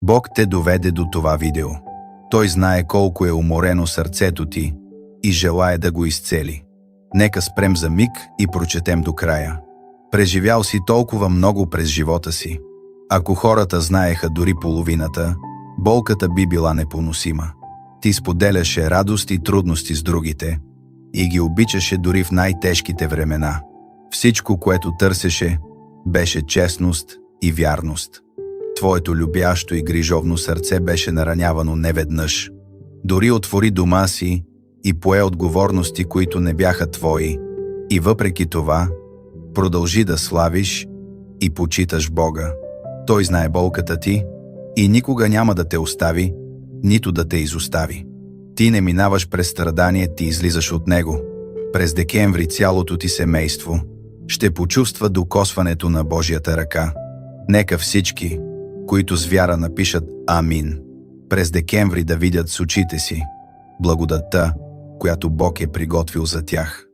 Бог те доведе до това видео. Той знае колко е уморено сърцето ти и желае да го изцели. Нека спрем за миг и прочетем до края. Преживял си толкова много през живота си. Ако хората знаеха дори половината, болката би била непоносима. Ти споделяше радост и трудности с другите и ги обичаше дори в най-тежките времена. Всичко, което търсеше, беше честност и вярност. Твоето любящо и грижовно сърце беше наранявано неведнъж. Дори отвори дома си и пое отговорности, които не бяха твои. И въпреки това, продължи да славиш и почиташ Бога. Той знае болката ти и никога няма да те остави, нито да те изостави. Ти не минаваш през страдание, ти излизаш от него. През декември цялото ти семейство ще почувства докосването на Божията ръка. Нека всички, които с вяра напишат Амин, през декември да видят с очите си благодатта, която Бог е приготвил за тях.